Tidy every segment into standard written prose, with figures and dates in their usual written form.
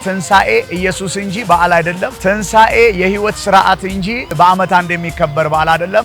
ትንሳኤ ኢየሱስ እንጂ በዓል አይደለም። ትንሳኤ የህይወት ስርዓት እንጂ በአመት አንድ የሚከበር በዓል አይደለም።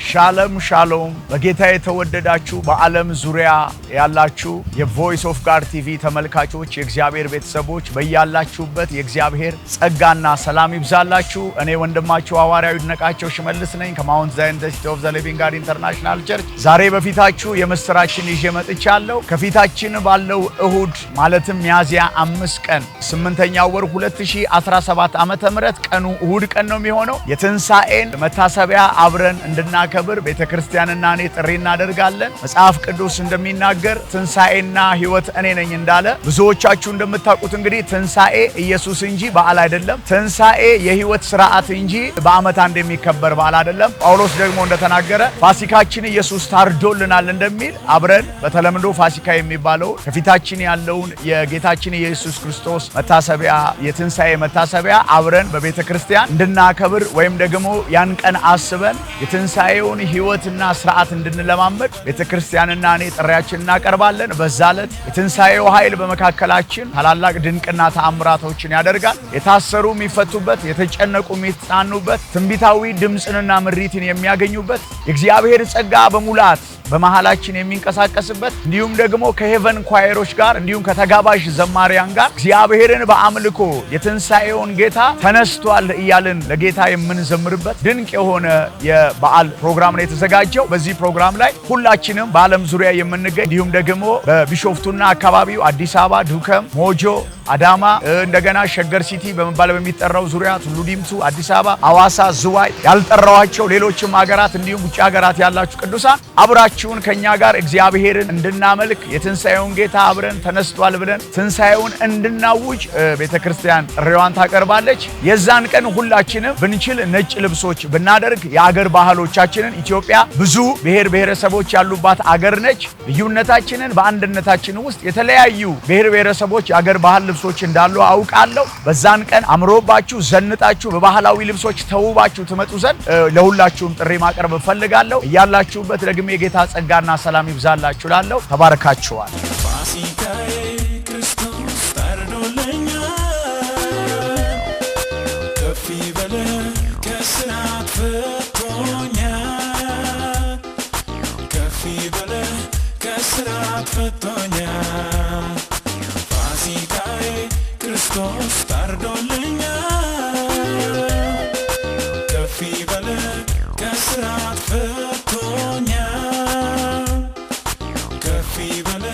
ሻሎም ሻሎም በጌታ የተወደዳችሁ በዓለም ዙሪያ ያላችሁ የቮይስ ኦፍ ጋድ ቲቪ ተመልካቾች የእግዚአብሔር ቤተሰቦች በእያላችሁበት የእግዚአብሔር ጸጋና ሰላም ይብዛላችሁ። እኔ ወንድማችሁ ሐዋርያው ይድነቃቸው ሽመልስ ነኝ ከማውንት ዛይን ዩኒቨርሲቲ ኦፍ ዘ ሊቪንግ ጋድ ኢንተርናሽናል ቸርች። ዛሬ በፊታችሁ የምስራችን ይዤ መጥቻለሁ። ከፊታችን ባለው እሁድ ማለትም ሚያዝያ 5 ቀን 8ኛው ወር 2017 ዓመተ ምህረት ቀኑ እሁድ ቀን ነው የሚሆነው። የትንሳኤን መታሰቢያ አብረን እንድናከብር ቤተክርስቲያንና እኔ ጥሪ እናደርጋለን። መጽሐፍ ቅዱስ እንደሚናገር ትንሳኤና ሕይወት እኔ ነኝ እንዳለ ብዙዎቻችሁ እንደምታውቁት እንግዲህ ትንሳኤ ኢየሱስ እንጂ በዓል አይደለም። ትንሳኤ የሕይወት ስርዓት እንጂ በአመት አንድ የሚከበር በዓል አይደለም። ጳውሎስ ደግሞ እንደተናገረ ፋሲካችን ኢየሱስ ታርዶልናል እንደሚል አብረን በተለምዶ ፋሲካ የሚባለው ከፊታችን ያለውን የጌታችን ኢየሱስ ክርስቶስ መታሰቢያ የትንሳኤ መታሰቢያ አብረን በቤተክርስቲያን እንድናከብር ወይም ደግሞ ያን ቀን አስበን የትንሳኤውን ሕይወትና ስርዓት እንድንለማመድ ቤተክርስቲያንና እኔ ጥሪያችንን እናቀርባለን። በዛ ዕለት የትንሳኤው ኃይል በመካከላችን ታላላቅ ድንቅና ተአምራቶችን ያደርጋል። የታሰሩ የሚፈቱበት፣ የተጨነቁ የሚጽናኑበት፣ ትንቢታዊ ድምፅንና ምሪትን የሚያገኙበት፣ የእግዚአብሔር ጸጋ በሙላት በመሃላችን የሚንቀሳቀስበት እንዲሁም ደግሞ ከሄቨን ኳየሮች ጋር እንዲሁም ከተጋባዥ ዘማሪያን ጋር እግዚአብሔርን በአምልኮ የትንሳኤውን ጌታ ተነስቷል እያልን ለጌታ የምንዘምርበት ድንቅ የሆነ የበዓል ፕሮግራም ነው የተዘጋጀው። በዚህ ፕሮግራም ላይ ሁላችንም በዓለም ዙሪያ የምንገኝ እንዲሁም ደግሞ በቢሾፍቱና አካባቢው አዲስ አበባ፣ ዱከም፣ ሞጆ፣ አዳማ እንደገና ሸገር ሲቲ በመባል በሚጠራው ዙሪያ ቱሉ ዲምቱ፣ አዲስ አበባ፣ ሐዋሳ፣ ዝዋይ ያልጠራዋቸው ሌሎችም ሀገራት እንዲሁም ውጭ ሀገራት ያላችሁ ቅዱሳን አብራችሁን ከኛ ጋር እግዚአብሔርን እንድናመልክ የትንሳኤውን ጌታ አብረን ተነስቷል ብለን ትንሳኤውን እንድናውጅ ቤተክርስቲያን ጥሪዋን ታቀርባለች። የዛን ቀን ሁላችንም ብንችል ነጭ ልብሶች ብናደርግ የአገር ባህሎቻችንን ኢትዮጵያ ብዙ ብሔር ብሔረሰቦች ያሉባት አገር ነች። ልዩነታችንን በአንድነታችን ውስጥ የተለያዩ ብሔር ብሔረሰቦች የአገር ባህል ልብሶች እንዳሉ አውቃለሁ። በዛን ቀን አምሮባችሁ ዘንጣችሁ በባህላዊ ልብሶች ተውባችሁ ትመጡ ዘንድ ለሁላችሁም ጥሪ ማቅረብ እፈልጋለሁ። እያላችሁበት ደግሜ የጌታ ጸጋና ሰላም ይብዛላችሁ ላለው ተባረካችኋል። ፋሲካዬ ክርስቶስ ታርዶልኛል፣ ከፍ ይበል ከእስራት ፈቶኛል፣ ከፍ ይበል ከእስራት ፈቶኛል። ፋሲካዬ ክርስቶስ ታርዶልኛል፣ ከፍ ይበል ከእስራት ፈቶኛል፣ ከፍ ይበል